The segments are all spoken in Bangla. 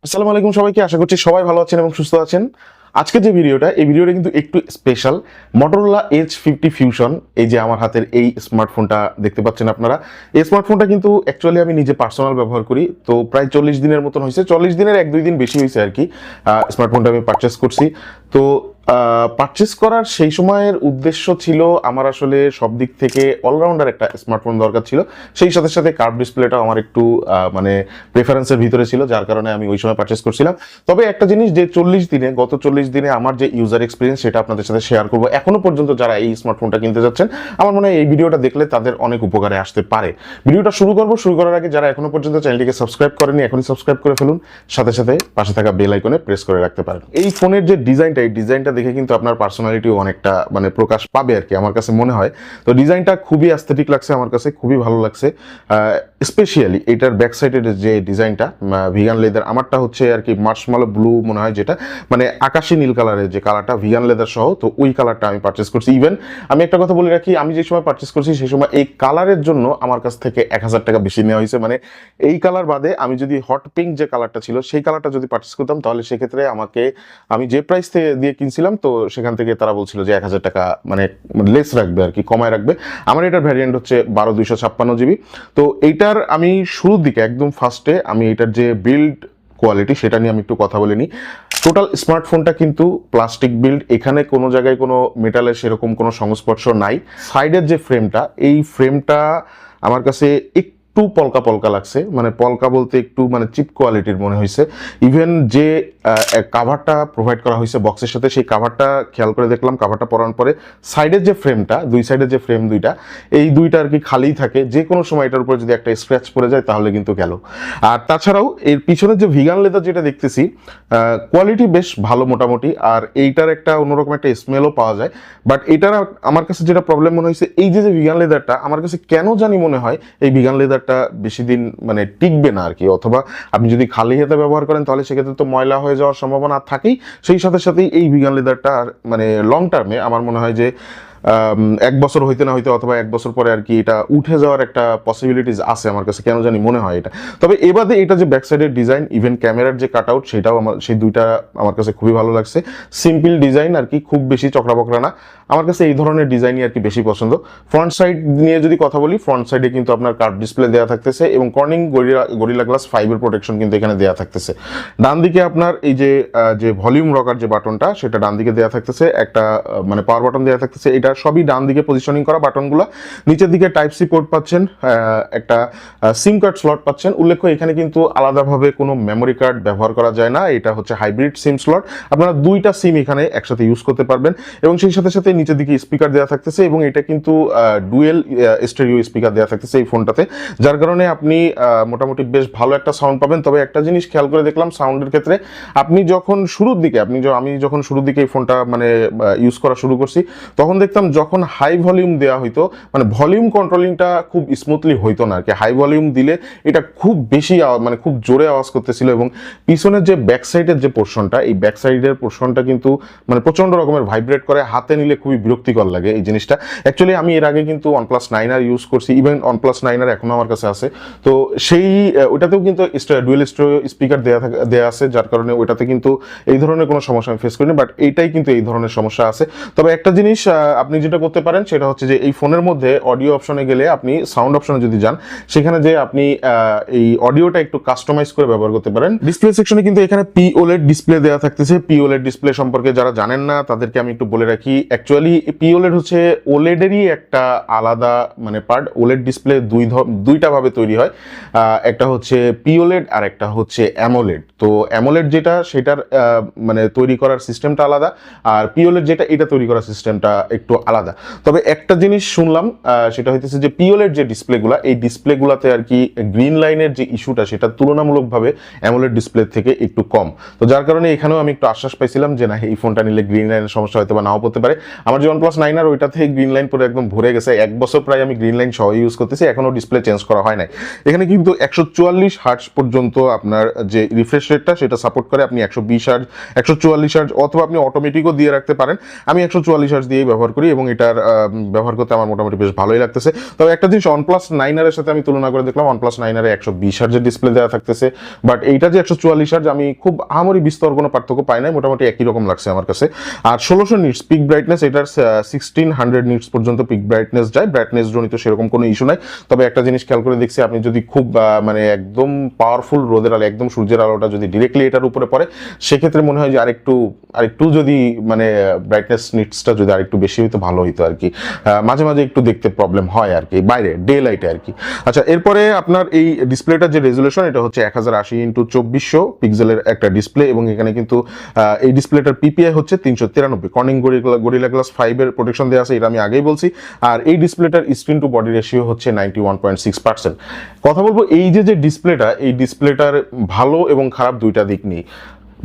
আসসালামু আলাইকুম সবাইকে, আশা করছি সবাই ভালো আছেন এবং সুস্থ আছেন। আজকে যে ভিডিওটা, এই ভিডিওটা কিন্তু একটু স্পেশাল। Motorola H50 Fusion, এই যে আমার হাতের এই স্মার্টফোনটা দেখতে পাচ্ছেন আপনারা। এই স্মার্টফোনটা কিন্তু অ্যাকচুয়ালি আমি নিজে পার্সোনাল ব্যবহার করি। তো প্রায় 40 দিনের মতন হয়েছে, 40 দিনের 1-2 দিন বেশি হয়েছে আর কি। স্মার্টফোনটা আমি পারচেস করছি। তো পারচেস করার সেই সময়ের উদ্দেশ্য ছিল আমার আসলে সব দিক থেকে অলরাউন্ডার একটা স্মার্টফোন দরকার ছিল। সেই সাথে সাথে কার্ভ ডিসপ্লেটাও আমার একটু মানে প্রেফারেন্সের ভিতরে ছিল, যার কারণে আমি ওই সময় পারচেস করছিলাম। তবে একটা জিনিস, যে গত 40 দিনে আমার যে ইউজার এক্সপিরিয়েন্স, সেটা আপনাদের সাথে শেয়ার করবো। এখনো পর্যন্ত যারা এই স্মার্টফোনটা কিনতে যাচ্ছেন, আমার মনে হয় এই ভিডিওটা দেখলে তাদের অনেক উপকারে আসতে পারে। ভিডিওটা শুরু করার আগে যারা এখনো পর্যন্ত চ্যানেলটিকে সাবস্ক্রাইব করেনি, এখনই সাবস্ক্রাইব করে ফেলুন। সাথে সাথে পাশে থাকা বেল আইকনে প্রেস করে রাখতে পারেন। এই ফোনের যে ডিজাইনটা, এই ডিজাইনটা দেখে কিন্তু আপনার পার্সোনালিটিও অনেকটা মানে প্রকাশ পাবে আর কি, আমার কাছে মনে হয়। তো ডিজাইনটা খুবই অ্যাস্থেটিক লাগছে আমার কাছে, খুবই ভালো লাগছে। স্পেশালি এটার ব্যাক সাইডের যে ডিজাইনটা ভিগান লেদার, আমারটা হচ্ছে আর কি মার্শম্যালো ব্লু মনে হয়, যেটা মানে আকাশী নীল কালারের যে কালারটা, ভিগান লেদার সহ। তো ওই কালারটা আমি পারচেস করছি। ইভেন আমি একটা কথা বলে রাখি, আমি যে সময় পারচেস করছি সেই সময় এই কালারের জন্য আমার কাছ থেকে 1000 টাকা বেশি নেওয়া হয়েছে। মানে এই কালার বাদে আমি যদি হট পিঙ্ক যে কালারটা ছিল সেই কালারটা যদি পারচেস করতাম, তাহলে সেক্ষেত্রে আমি যে প্রাইস দিয়ে কিনছিলাম, তো সেখান থেকে তারা বলছিল যে 1000 টাকা মানে লেস রাখবে আর কি, কমায় রাখবে। আমার এটার ভ্যারিয়েন্ট হচ্ছে 12256 জিবি। তো এইটার আমি শুরুর দিকে একদম ফার্স্টে আমি এটার যে বিল্ড কোয়ালিটি, সেটা নিয়ে আমি একটু কথা বলে নিই। টোটাল স্মার্টফোনটা কিন্তু প্লাস্টিক বিল্ড, এখানে কোনো জায়গায় কোনো মেটালের সেরকম কোনো সংস্পর্শ নাই। সাইডের যে ফ্রেমটা, এই ফ্রেমটা আমার কাছে একটু পলকা পলকা লাগছে, মানে পলকা বলতে একটু মানে চিপ কোয়ালিটির মনে হয়েছে। ইভেন যে কাভারটা প্রোভাইড করা হয়েছে বক্সের সাথে, সেই কাভারটা খেয়াল করে দেখলাম, কাভারটা পরানোর পরে সাইডের যে ফ্রেমটা, দুই সাইডের যে ফ্রেম দুইটা, এই দুইটা আর কি খালিই থাকে। যে কোনো সময় এটার উপর যদি একটা স্ক্র্যাচ পড়ে যায় তাহলে কিন্তু গেল। আর তাছাড়াও এর পিছনের যে ভিগান লেদার যেটা দেখতেছি, কোয়ালিটি বেশ ভালো মোটামুটি। আর এইটার একটা অন্যরকম একটা স্মেলও পাওয়া যায়। বাট এটার আমার কাছে যেটা প্রবলেম মনে হয়েছে, এই যে ভিগান লেদারটা, আমার কাছে কেন জানি মনে হয় এই ভিগান লেদারটা বেশি দিন মানে টিকবে না আর কি। অথবা আপনি যদি খালি হাতে ব্যবহার করেন, তাহলে সেক্ষেত্রে তো ময়লা হয়ে যাওয়ার সম্ভাবনা থাকেই। সেই সাথে সাথেই এই ভিগান লেদারটা মানে লং টার্মে আমার মনে হয় যে 1 বছর হইতে না হইতে, অথবা 1 বছর পরে আর কি এটা উঠে যাওয়ার একটা পসিবিলিটিস আছে, আমার কাছে কেন জানি মনে হয় এটা। তবে এবারে এটা যে ব্যাক সাইডের ডিজাইন, ইভেন ক্যামেরার যে কাট আউট, সেটাও সেই দুইটা আমার কাছে খুবই ভালো লাগছে। সিম্পল ডিজাইন আর কি, খুব বেশি চকরাবকরা না। আমার কাছে এই ধরনের ডিজাইনই আর কি বেশি পছন্দ। ফ্রন্ট সাইড নিয়ে যদি কথা বলি, ফ্রন্ট সাইডে কিন্তু আপনার কার্ভ ডিসপ্লে দেওয়া থাকতেছে এবং কর্নিং গরিলা গ্লাস 5 এর প্রোটেকশন কিন্তু এখানে দেওয়া থাকতেছে। ডান দিকে আপনার এই যে ভলিউম রকার যে বাটনটা, সেটা ডান দিকে দেওয়া থাকতেছে। একটা মানে পাওয়ার বাটন দেওয়া থাকতেছে। এটা সবই ডান দিকে পজিশনিং করা বাটনগুলো। নিচের দিকে টাইপ সি পোর্ট পাচ্ছেন, একটা সিম কার্ড স্লট পাচ্ছেন। উল্লেখ্য, এখানে কিন্তু আলাদাভাবে কোনো মেমোরি কার্ড ব্যবহার করা যায় না, এটা হচ্ছে হাইব্রিড সিম স্লট। আপনারা দুইটা সিম এখানে একসাথে ইউজ করতে পারবেন। এবং সেই সাথে সাথে নিচের দিকে স্পিকার দেওয়া থাকতেছে, এবং এটা কিন্তু ডুয়েল স্টেরিও স্পিকার দেওয়া থাকতেছে এই ফোনটাতে, যার কারণে আপনি মোটামুটি বেশ ভালো একটা সাউন্ড পাবেন। তবে একটা জিনিস খেয়াল করে দেখলাম সাউন্ডের ক্ষেত্রে, আমি যখন শুরুর দিকে এই ফোনটা মানে ইউজ করা শুরু করছি, তখন দেখতাম যখন হাই ভলিউম দেওয়া হইতো, মানে ভলিউম কন্ট্রোলিংটা খুব স্মুথলি হইতো না আর কি। হাই ভলিউম দিলে এটা খুব বেশি মানে খুব জোরে আওয়াজ করতেছিল। এবং পিছনের যে ব্যাক সাইডের যে পোর্শনটা, এই ব্যাক সাইডের পোর্শনটা কিন্তু মানে প্রচন্ড রকমের ভাইব্রেট করে, হাতে নিলে খুবই বিরক্তিকর লাগে এই জিনিসটা। অ্যাকচুয়ালি আমি এর আগে কিন্তু OnePlus 9R ইউজ করছি, ইভেন OnePlus 9R এখনো আমার কাছে আছে। তো সেই ওইটাতেও কিন্তু ডুয়েল স্টেরিও স্পিকার দেওয়া আছে, যার কারণে ওইটাতে কিন্তু এই ধরনের কোনো সমস্যা আমি ফেস করিনি। বাট এইটাই কিন্তু এই ধরনের সমস্যা আছে। তবে একটা জিনিস আপনি যেটা করতে পারেন, সেটা হচ্ছে যে এই ফোনের মধ্যে অডিও অপশনে গেলে, আপনি সাউন্ড অপশনে যদি যান, সেখানে যে আপনি এই অডিওটা একটু কাস্টমাইজ করে ব্যবহার করতে পারেন। ডিসপ্লে সেকশনে কিন্তু এখানে POLED ডিসপ্লে দেওয়া থাকতেছে। POLED ডিসপ্লে সম্পর্কে যারা জানেন না, তাদেরকে আমি একটু বলে রাখি। অ্যাকচুয়ালি POLED হচ্ছে ওলেডেরই একটা আলাদা মানে পার্ট। ওলেড ডিসপ্লে দুইটা ভাবে তৈরি হয়, একটা হচ্ছে POLED আর একটা হচ্ছে অ্যামোলেড। তো অ্যামোলেড যেটা, সেটার মানে তৈরি করার সিস্টেমটা আলাদা, আর POLED যেটা, এটা তৈরি করার সিস্টেমটা একটু আলাদা। তবে একটা জিনিস শুনলাম, সেটা হইতেছে যে POLED যে ডিসপ্লেগুলা, এই ডিসপ্লেগুলাতে আর কি গ্রিন লাইনের যে ইস্যুটা, সেটা তুলনামূলকভাবে অ্যামোলেড ডিসপ্লে থেকে একটু কম। তো যার কারণে এখানেও আমি একটু আশ্বাস পাইছিলাম যে না, এই ফোনটা নিলে গ্রিন লাইনের সমস্যা হয়তো বা নাও পড়তে পারে। আমার যে OnePlus 9R, ওইটাতে গ্রিন লাইন পুরো একদম ভরে গেছে। 1 বছর প্রায় আমি গ্রিন লাইন সহ ইউজ করতেছি, এখনো ডিসপ্লে চেঞ্জ করা হয় নাই। এখানে কিন্তু 144 হার্টজ পর্যন্ত আপনার যে রিফ্রেশ রেটটা, সেটা সাপোর্ট করে। আপনি 120 হার্টজ, 144 হার্টজ, অথবা আপনি অটোমেটিকও দিয়ে রাখতে পারেন। আমি 144 হার্টজ দিয়েই ব্যবহার করি। করি এবং এটার ব্যবহার করতে আমার মোটামুটি বেশ ভালোই লাগতেছে। তবে একটা জিনিস OnePlus 9R এর সাথে আমি তুলনা করে দেখলাম, OnePlus 9R এ 120 হার্জের ডিসপ্লে দেওয়া থাকতেছে, বাট এইটা যে 144 হার্জ, আমি খুব আহামরি বিস্তর কোনো পার্থক্য পাই নাই, মোটামুটি একই রকম লাগছে আমার কাছে। আর 1600 নিটস পিক ব্রাইটনেস, এটার 1600 নিটস পর্যন্ত পিক ব্রাইটনেস যায়, ব্রাইটনেস জনিত সেরকম কোনো ইস্যু নাই। তবে একটা জিনিস খেয়াল করে দেখছি, আপনি যদি খুব মানে একদম পাওয়ারফুল রোদের আলো, একদম সূর্যের আলোটা যদি ডিরেক্টলি এটার উপরে পড়ে, সেক্ষেত্রে মনে হয় যে আরেকটু যদি মানে ব্রাইটনেস নিটসটা যদি আরেকটু বেশি হইতো ভালো হইতো আর কি। মাঝে মাঝে একটু দেখতে প্রবলেম হয় আর কি, বাইরে ডে লাইটে আর কি। আচ্ছা, এরপরে আপনার এই ডিসপ্লেটার যে রেজুলেশন, এটা হচ্ছে 1080x2400 পিক্সেলের একটা ডিসপ্লে, এবং এখানে কিন্তু এই ডিসপ্লেটার পিপিআই হচ্ছে 393, কর্নিং গরিলা গ্লাস 5 এর প্রোটেকশন দেওয়া আছে, এটা আমি আগেই বলছি। আর এই ডিসপ্লেটার স্ক্রিন টু বডি রেশিও হচ্ছে 91.6%। কথা বলবো এই যে ডিসপ্লেটা, এই ডিসপ্লেটার ভালো এবং খারাপ দুইটা দিক নিয়ে।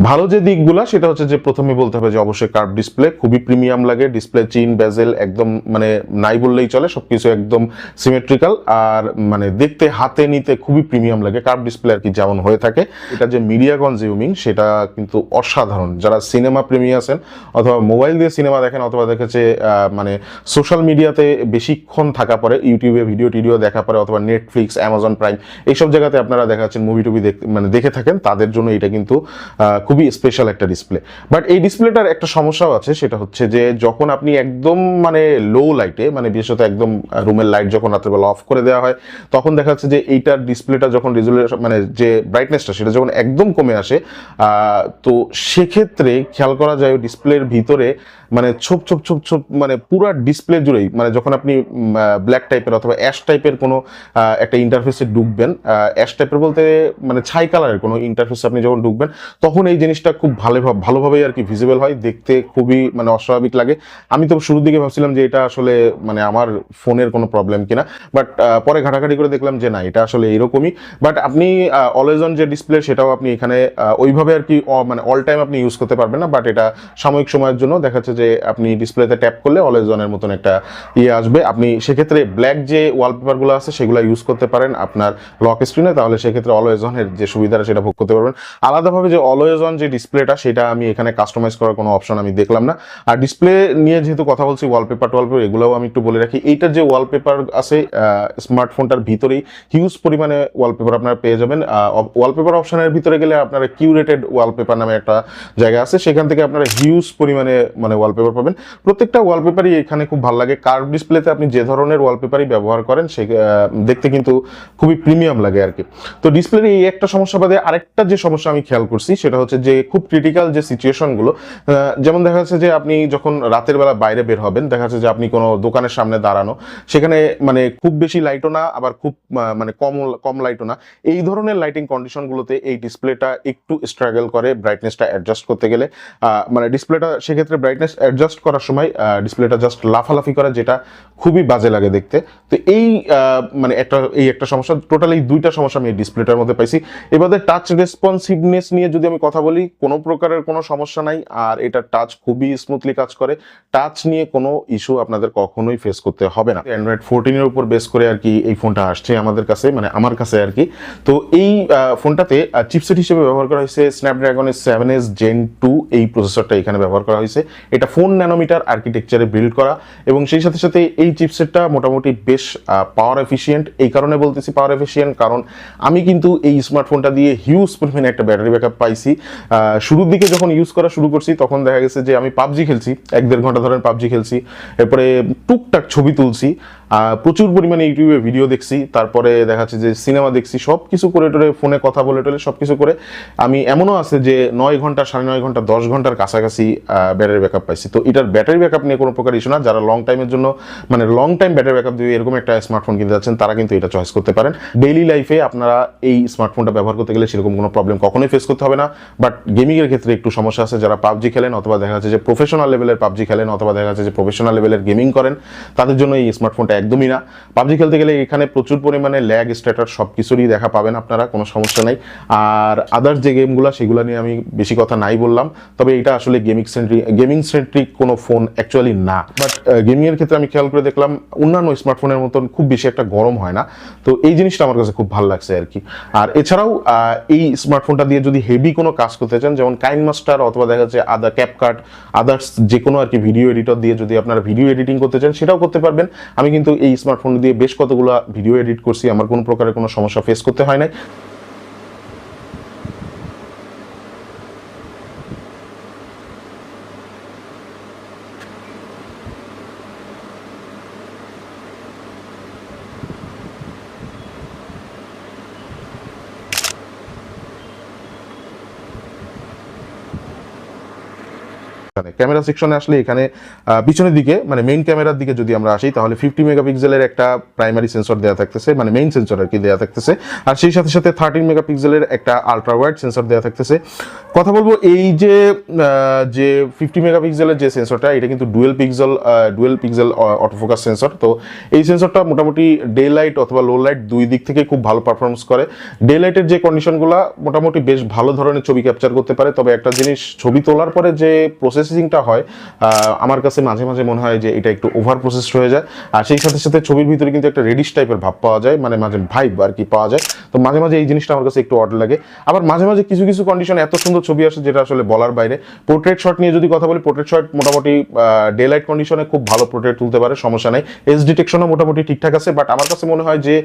ভালো যে দিকগুলা সেটা হচ্ছে যে প্রথমে বলতে হবে যে অবশ্যই কার্ভ ডিসপ্লে খুবই প্রিমিয়াম লাগে, ডিসপ্লে চিন বেজেল একদম মানে নাই বললেই চলে, সবকিছু একদম সিমেট্রিক্যাল, আর মানে দেখতে হাতে নিতে খুবই প্রিমিয়াম লাগে কার্ভ ডিসপ্লে আর কি, যেমন হয়ে থাকে। এটা যে মিডিয়া কনজিউমিং সেটা কিন্তু অসাধারণ। যারা সিনেমা প্রেমী আছেন অথবা মোবাইল দিয়ে সিনেমা দেখেন অথবা দেখেছে মানে সোশ্যাল মিডিয়াতে বেশিক্ষণ থাকা পরে, ইউটিউবে ভিডিও টিডিও দেখা পরে অথবা নেটফ্লিক্স, অ্যামাজন প্রাইম এইসব জায়গাতে আপনারা দেখা যাচ্ছেন মুভি টুভি মানে দেখে থাকেন, তাদের জন্য এটা কিন্তু খুবই স্পেশাল একটা ডিসপ্লে। বাট এই ডিসপ্লেটার একটা সমস্যাও আছে, সেটা হচ্ছে যে যখন আপনি একদম মানে লো লাইটে, মানে বিশেষত একদম রুমের লাইট যখন রাত্রেবেলা অফ করে দেওয়া হয়, তখন দেখা যাচ্ছে যে এইটার ডিসপ্লেটা যখন রেজুলেশন মানে যে ব্রাইটনেসটা সেটা যখন একদম কমে আসে, তো সেক্ষেত্রে খেয়াল করা যায় ডিসপ্লের ভিতরে মানে ছোপ ছোপ ছোপ ছোপ মানে পুরো ডিসপ্লে জুড়েই, মানে যখন আপনি ব্ল্যাক টাইপের অথবা অ্যাশ টাইপের কোনো একটা ইন্টারফেসে ঢুকবেন, অ্যাশ টাইপের বলতে মানে ছাই কালারের কোনো ইন্টারফেসে আপনি যখন ঢুকবেন, তখন এই জিনিসটা খুব ভালোভাবেই আর কি ভিজিবল হয়, দেখতে খুবই মানে অস্বাভাবিক লাগে। আমি তো শুরুর দিকে ভাবছিলাম যে এটা আসলে মানে আমার ফোনের কোনো প্রবলেম কিনা, বাট পরে ঘাটাঘাটি করে দেখলাম যে না, এটা আসলে এরকমই। বাট আপনি অলওয়েজ অন যে ডিসপ্লে সেটাও আপনি এখানে ওইভাবে আর কি মানে অল টাইম আপনি ইউজ করতে পারবেন না, বাট এটা সাময়িক সময়ের জন্য দেখাচ্ছে যে আপনি ডিসপ্লেতে ট্যাপ করলে অলওয়েজ অনের মতন একটা আসবে। আপনি সেক্ষেত্রে ব্ল্যাক যে ওয়ালপেপারগুলো আছে সেগুলো ইউজ করতে পারেন আপনার লক স্ক্রিনে, তাহলে সেক্ষেত্রে অলওয়েজ অনের যে সুবিধাটা সেটা ভোগ করতে পারবেন। আলাদাভাবে যে অলওয়েজ অন যে ডিসপ্লেটা, সেটা আমি এখানে কাস্টমাইজ করার কোনো অপশন আমি দেখলাম না। আর ডিসপ্লে নিয়ে যেহেতু কথা বলছি, ওয়ালপেপার এগুলোও আমি একটু বলে রাখি। এইটার যে ওয়ালপেপার আছে স্মার্টফোনটার ভিতরেই হিউজ পরিমাণে ওয়ালপেপার আপনারা পেয়ে যাবেন। ওয়ালপেপার অপশনের ভিতরে গেলে আপনারা কিউরেটেড ওয়ালপেপার নামে একটা জায়গা আছে, সেখান থেকে আপনারা হিউজ পরিমাণে মানে ওয়ালপেপার পাবেন। প্রত্যেকটা ওয়ালপেপারই এখানে খুব ভালো লাগে। কার্ভ ডিসপ্লেতে আপনি যে ধরনের ওয়ালপেপারই ব্যবহার করেন সে দেখতে কিন্তু খুবই প্রিমিয়াম লাগে আর কি। তো ডিসপ্লের এই একটা সমস্যা বাদে আরেকটা যে সমস্যা আমি খেয়াল করছি সেটা হচ্ছে যে খুব ক্রিটিক্যাল যে সিচুয়েশনগুলো, যেমন দেখা যাচ্ছে যে আপনি যখন রাতের বেলা বাইরে বের হবেন, দেখা যাচ্ছে যে আপনি কোনো দোকানের সামনে দাঁড়ানো, সেখানে মানে খুব বেশি লাইটও না আবার খুব মানে কম লাইটও না, এই ধরনের লাইটিং কন্ডিশনগুলোতে এই ডিসপ্লেটা একটু স্ট্রাগল করে ব্রাইটনেসটা অ্যাডজাস্ট করতে গেলে। মানে ডিসপ্লেটা সেক্ষেত্রে ব্রাইটনেস অ্যাডজাস্ট করার সময় ডিসপ্লেটা জাস্ট লাফালাফি করে, যেটা খুবই বাজে লাগে দেখতে। তো এই মানে একটা সমস্যা, টোটালি দুইটা সমস্যা আমি এই ডিসপ্লেটার মধ্যে পাইছি। এবারে টাচ রেসপন্সিভনেস নিয়ে যদি আমি কথা বলি, কোনো প্রকারের কোনো সমস্যা নাই, আর এটা টাচ খুবই স্মুথলি কাজ করে। টাচ নিয়ে কোনো ইস্যু আপনাদের কখনোই ফেস করতে হবে না। অ্যান্ড্রয়েড 14 এর উপর বেস করে আর কি এই ফোনটা আসছে আমাদের কাছে, মানে আমার কাছে আর কি। তো এই ফোনটাতে চিপসেট হিসেবে ব্যবহার করা হয়েছে স্ন্যাপড্রাগনের 7S Gen 2 এই প্রসেসরটা এখানে ব্যবহার করা হয়েছে। এটা 4 ন্যানোমিটার আর্কিটেকচারে বিল্ড করা, এবং সেই সাথে সাথে এই চিপসেটটা মোটামুটি বেশ পাওয়ার এফিসিয়েন্ট। এই কারণে বলতেছি পাওয়ার এফিসিয়েন্ট, কারণ আমি কিন্তু এই স্মার্টফোনটা দিয়ে হিউজ পরিমাণে একটা ব্যাটারি ব্যাকআপ পাইছি। শুরুর দিকে যখন ইউজ করা শুরু করছি তখন দেখা গেছে যে আমি পাবজি খেলছি, 1-1.5 ঘন্টা ধরে পাবজি খেলছি, এরপরে টুকটাক ছবি তুলছি, প্রচুর পরিমাণে ইউটিউবে ভিডিও দেখছি, তারপরে দেখা যাচ্ছে যে সিনেমা দেখছি, সব কিছু করে টোরে ফোনে কথা বলে টোলে সব কিছু করে আমি এমনও আছে যে 9 ঘন্টা 9.5 ঘন্টা 10 ঘন্টার কাছাকাছি ব্যাটারি ব্যাকআপ পাইছি। তো এটার ব্যাটারি ব্যাকআপ নিয়ে কোনো প্রকার ইস্যু না। যারা লং টাইমের জন্য মানে লং টাইম ব্যাটারি ব্যাকআপ দিয়ে এরকম একটা স্মার্টফোন কিনতে যাচ্ছেন, তারা কিন্তু এটা চয়েস করতে পারেন। ডেইলি লাইফে আপনারা এই স্মার্টফোনটা ব্যবহার করতে গেলে সেরকম কোনো প্রবলেম কখনোই ফেস করতে হবে না। বাট গেমিংয়ের ক্ষেত্রে একটু সমস্যা আছে। যারা পাবজি খেলেন অথবা দেখা যাচ্ছে যে প্রফেশনাল লেভেলের পাবজি খেলেন অথবা দেখা যাচ্ছে যে প্রফেশনাল লেভেলের গেমিং করেন, তাদের জন্য এই স্মার্টফোনটা একদমই না। পাবজি খেলতে গেলে এখানে প্রচুর পরিমাণে ল্যাগ স্ট্যাটার সব কিছুরই দেখা পাবেন আপনারা, কোনো সমস্যা নেই। আর আদার্স যে গেমগুলো সেগুলো নিয়ে আমি বেশি কথা নাই বললাম, তবে এটা আসলে গেমিং সেন্ট্রিক কোনো ফোন অ্যাকচুয়ালি না। বাট গেমিংয়ের ক্ষেত্রে আমি খেয়াল করে দেখলাম অন্যান্য স্মার্টফোনের মতন খুব বেশি একটা গরম হয় না, তো এই জিনিসটা আমার কাছে খুব ভালো লাগছে আর কি। আর এছাড়াও এই স্মার্টফোনটা দিয়ে যদি হেভি কোনো কাজ করতে চান, যেমন কাইনমাস্টার অথবা দেখা যাচ্ছে ক্যাপকাট, আদার্স যে কোনো আর কি ভিডিও এডিটর দিয়ে যদি আপনারা ভিডিও এডিটিং করতে চান সেটাও করতে পারবেন। আমি কিন্তু এই স্মার্টফোন দিয়ে বেশ কতগুলো ভিডিও এডিট করছি, আমার কোনো প্রকারের কোনো সমস্যা ফেস করতে হয় নাই। ক্যামেরা সেকশনে আসলে এখানে পিছনের দিকে মানে মেইন ক্যামেরার দিকে যদি আমরা আসি, তাহলে 50 মেগাপিক্সেলের একটা প্রাইমারি সেন্সর দেওয়া থাকতেছে, মানে মেইন সেন্সর আর কি দেওয়া থাকতেছে। আর সেই সাথে সাথে 13 মেগাপিক্সেলের একটা আলট্রা ওয়াইড সেন্সর দেওয়া থাকতেছে। কথা বলবো এই যে 50 মেগাপিক্সেলের যে সেন্সরটা, এটা কিন্তু ডুয়েল পিক্সেল অটোফোকাস সেন্সর। তো এই সেন্সরটা মোটামুটি ডে লাইট অথবা লো লাইট দুই দিক থেকে খুব ভালো পারফরমেন্স করে। ডে লাইটের যে কন্ডিশনগুলো মোটামুটি বেশ ভালো ধরনের ছবি ক্যাপচার করতে পারে, তবে একটা জিনিস, ছবি তোলার পরে যে প্রসেসিংটা হয় আমার কাছে মাঝে মাঝে মনে হয় যে এটা একটু ওভার প্রসেসড হয়ে যায়। আর সেই সাথে সাথে ছবির ভিতরে কিন্তু একটা রেডিশ টাইপের ভাব পাওয়া যায়, মানে মাঝে ভাইব আর কি পাওয়া যায়। তো মাঝে মাঝে এই জিনিসটা আমার কাছে একটু অড লাগে। আবার মাঝে মাঝে কিছু কিছু কন্ডিশন এত সুন্দর ছবি আসে যেটা আসলে বলার বাইরে। পোর্ট্রেট শট নিয়ে যদি কথা বলি, পোর্ট্রেট শট মোটামুটি ডে লাইট কন্ডিশনে খুব ভালো পোর্ট্রেট তুলতে পারে, সমস্যা নেই। এজ ডিটেকশনও মোটামুটি ঠিকঠাক আছে, বাট আমার কাছে মনে হয় যে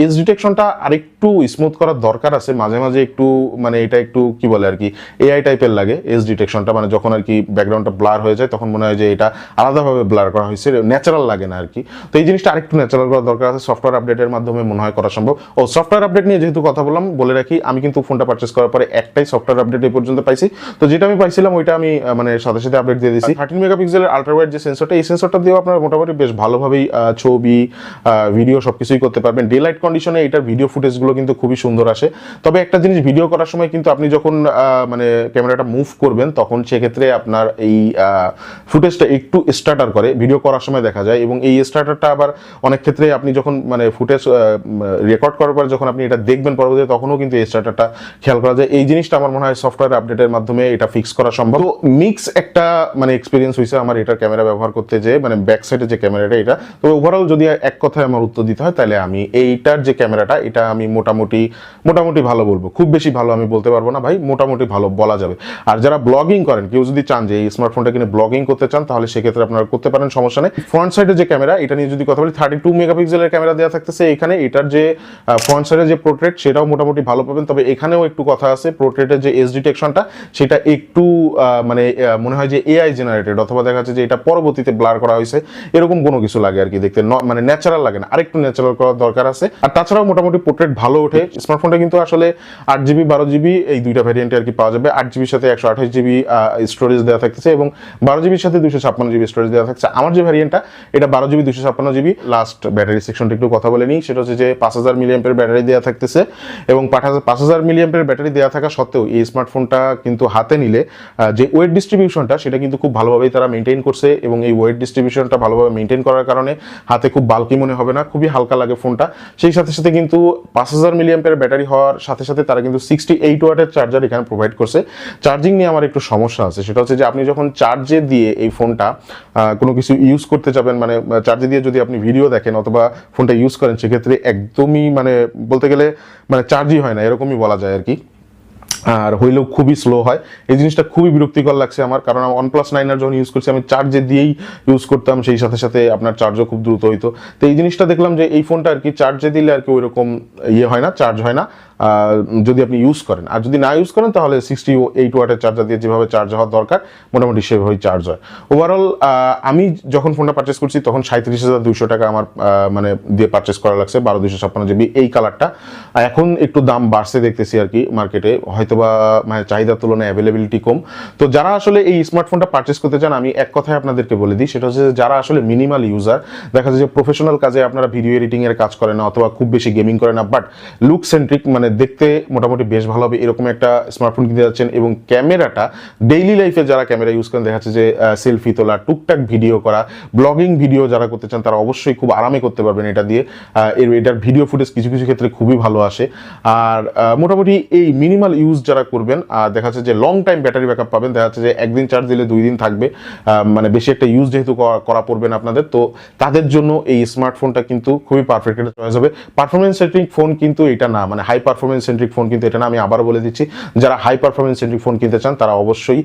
এজ ডিটেকশনটা আরেকটু স্মুথ করার দরকার আছে। মাঝে মাঝে একটু মানে এটা একটু কি বলে আর কি এআই টাইপের লাগে এজ ডিটেকশনটা, মানে যখন আর কি ব্যাকগ্রাউন্ডটা ব্লার হয়ে যায় তখন মনে হয় যে এটা আলাদাভাবে ব্লার করা হয়েছে, ন্যাচারাল লাগে না আর কি। তো এই জিনিসটা আরেকটু ন্যাচারাল করার দরকার আছে, সফটওয়্যার আপডেটের মাধ্যমে মনে হয় করা সম্ভব। ও সফটওয়্যার আপডেট নিয়ে যেহেতু কথা বললাম, বলে রাখি আমি কিন্তু ফোনটা পারচেস করার পরে একটাই সফটওয়্যার আপডেট এই পর্যন্ত পাইছি। তো যেটা আমি পাইছিলাম ওইটা আমি মানে সাথে সাথে আপডেট দিয়ে দিয়েছি। 13 মেগাপিক্সেলের আলট্রা ওয়াইড যে সেন্সরটা, এই সেন্সরটা দিয়েও আপনারা মোটামুটি বেশ ভালোভাবেই ছবি ভিডিও সবকিছুই করতে পারবেন। ডে লাইট কন্ডিশনে এটার ভিডিও ফুটেজগুলো কিন্তু খুবই সুন্দর আসে। তবে একটা জিনিস, ভিডিও করার সময় কিন্তু আপনি যখন মানে ক্যামেরাটা মুভ করবেন তখন সেক্ষেত্রে আপনার এই ফুটেজটা একটু স্টার্টার করে ভিডিও করার সময় দেখা যায়, এবং এই স্টার্টারটা আবার অনেক ক্ষেত্রে আপনি যখন মানে ফুটেজ রেকর্ড করার পর যখন আপনি এটা দেখবেন পরবর্তীতে তখনও কিন্তু এই স্টার্টারটা খেয়াল করা যায়। এই জিনিসটা আমার মনে হয় সফটওয়্যার আপডেটের মাধ্যমে এটা ফিক্স করা সম্ভব। তো মিক্স একটা মানে এক্সপিরিয়েন্স হয়েছে আমার এটার ক্যামেরা ব্যবহার করতে, যে মানে ব্যাক সাইডে যে ক্যামেরাটা এটা। তবে ওভারঅল যদি এক কথায় আমার উত্তর দিতে হয় তাহলে আমি এইটার যে ক্যামেরাটা এটা আমি মোটামুটি ভালো বলবো, খুব বেশি ভালো আমি বলতে পারবো না ভাই, মোটামুটি ভালো বলা যাবে। আর যারা ব্লগিং করেন, কেউ যদি চান যে এই স্মার্টফোনটা কিনে ব্লগিং করতে চান তাহলে সেক্ষেত্রে আপনারা করতে পারেন, সমস্যা নেই। ফ্রন্ট সাইডে যে ক্যামেরা এটা নিয়ে যদি কথা বলি, 32 মেগাপিক্সেলের ক্যামেরা দেওয়া থাকতেছে এখানে। এটার যে ফ্রন্ট সাইডে যে পোর্ট্রেট সেটাও মোটামুটি ভালো পাবেন, তবে এখানেও একটু কথা আছে, পোর্ট্রেটের যে এজ ডিটেকশনটা সেটা একটু মানে মনে হয় যে এআই জেনারেটেড, অথবা দেখা যাচ্ছে যে এটা পরবর্তীতে ব্লার করা হয়েছে এরকম কোনো কিছু লাগে আর কি দেখতে, মানে ন্যাচারাল লাগে না, আরেকটু ন্যাচারাল করার দরকার আছে। আর তাছাড়াও মোটামুটি পোর্ট্রেট ভালো ওঠে। স্মার্টফোনটা কিন্তু আসলে 8GB 12GB এই দুইটা ভ্যারিয়েন্টে আর কি পাওয়া যাবে। 8GB সাথে 128GB স্টোরেজ দেওয়া থাকতেছে এবং 12GB সাথে 256GB স্টোরেজ দেওয়া থাকছে। আমার যে ভ্যারিয়েন্টটা এটা 12GB 256GB। লাস্ট ব্যাটারি সেকশনটা একটু কথা বলে নিই, সেটা হচ্ছে যে 5000 মিলিঅ্যাম্পের ব্যাটারি দেওয়া থাকতেছে, এবং 5000 মিলিঅ্যাম্পের ব্যাটারি দেওয়া থাকা সত্ত্বেও এই স্মার্টফোনটা কিন্তু হাতে নিলে যে ওয়েট ডিস্ট্রিবিউশনটা সেটা কিন্তু খুব ভালোভাবেই তারা মেনটেন করছে, এবং এই ওয়েট ডিস্ট্রিবিউশনটা ভালোভাবে মেনটেন করার কারণে হাতে খুব বাল্কি মনে হবে না, খুবই হালকা লাগে ফোনটা। সেই সাথে সাথে কিন্তু 5000 মিলিঅ্যাম্পের ব্যাটারি হওয়ার সাথে সাথে তারা কিন্তু 68 ওয়াটের চার্জার এখানে প্রোভাইড করছে। চার্জিং নিয়ে আমার একটু সমস্যা আছে, সেটা হচ্ছে যে আপনি যখন চার্জে দিয়ে এই ফোনটা কোনো কিছু ইউজ করতে যাবেন, মানে চার্জে দিয়ে যদি আপনি ভিডিও দেখেন অথবা ফোনটা ইউজ করেন, সেক্ষেত্রে একদমই মানে বলতে গেলে মানে চার্জই হয় না, এরকমই বলা যায় আর কি। আর হইলেও খুবই স্লো হয়। এই জিনিসটা খুবই বিরক্তিকর লাগছে আমার, কারণ আমি OnePlus 9 যখন ইউজ করছি আমি চার্জে দিয়েই ইউজ করতাম, সেই সাথে সাথে আপনার চার্জও খুব দ্রুত হইতো। তো এই জিনিসটা দেখলাম যে এই ফোনটা আর কি চার্জে দিলে আর কি ওইরকম হয় না, চার্জ হয় না যদি আপনি ইউজ করেন। আর যদি না ইউজ করেন তাহলে 68 ওয়াটের চার্জার দিয়ে যেভাবে চার্জ হওয়ার দরকার মোটামুটি সেভাবেই চার্জ হয়। ওভারঅল আমি যখন ফোনটা পারচেস করছি তখন 37,200 টাকা আমার মানে দিয়ে পারচেস করা লাগছে, 12256GB এই কালারটা। এখন একটু দাম বাড়ছে দেখতেছি আর কি মার্কেটে, হয়তোবা মানে চাহিদার তুলনায় অ্যাভেলেবিলিটি কম। তো যারা আসলে এই স্মার্টফোনটা পারচেস করতে চান, আমি এক কথায় আপনাদেরকে বলে দিই, সেটা হচ্ছে যারা আসলে মিনিমাল ইউজার, দেখা যায় যে প্রফেশনাল কাজে আপনারা ভিডিও এডিটিং এর কাজ করেন না অথবা খুব বেশি গেমিং করেন না, বাট লুক সেন্ট্রিক মানে দেখতে মোটামুটি বেশ ভালো হবে এরকম একটা স্মার্টফোন কিনতে যাচ্ছেন এবং ক্যামেরাটা ডেইলি লাইফে যারা ক্যামেরা ইউজ করেন দেখা যাচ্ছে যে সেলফি তোলা, টুকটাক ভিডিও করা, ব্লগিং ভিডিও যারা করতে চান তারা অবশ্যই খুব আরামে করতে পারবেন এটা দিয়ে। এটার ভিডিও ফুটেজ কিছু কিছু ক্ষেত্রে খুবই ভালো আসে। আর মোটামুটি এই মিনিমাল ইউজ যারা করবেন দেখা যাচ্ছে যে লং টাইম ব্যাটারি ব্যাকআপ পাবেন, দেখা যাচ্ছে যে একদিন চার্জ দিলে 2 দিন থাকবে, মানে বেশি একটা ইউজ যেহেতু করা পড়বে না আপনাদের, তো তাদের জন্য এই স্মার্টফোনটা কিন্তু খুবই পারফেক্ট একটা চয়েস হবে। পারফরমেন্স সেন্ট্রিক ফোন কিন্তু এটা না, মানে হাই পারফরমেন্স সেন্ট্রিক ফোন কিন্তু এটা না। আমি আবার বলে দিচ্ছি, যারা হাই পারফরমেন্স সেন্ট্রিক ফোন কিনতে চান তারা অবশ্যই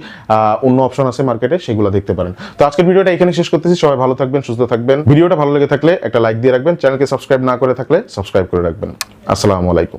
অন্য অপশন আছে মার্কেটে, সেগুলো দেখতে পারেন। তো আজকের ভিডিওটা এখানে শেষ করতেছি। সবাই ভালো থাকবেন, সুস্থ থাকবেন। ভিডিওটা ভালো লেগে থাকলে একটা লাইক দিয়ে রাখবেন, চ্যানেলকে সাবস্ক্রাইব না করে থাকলে সাবস্ক্রাইব করে রাখবেন। আসসালামু আলাইকুম।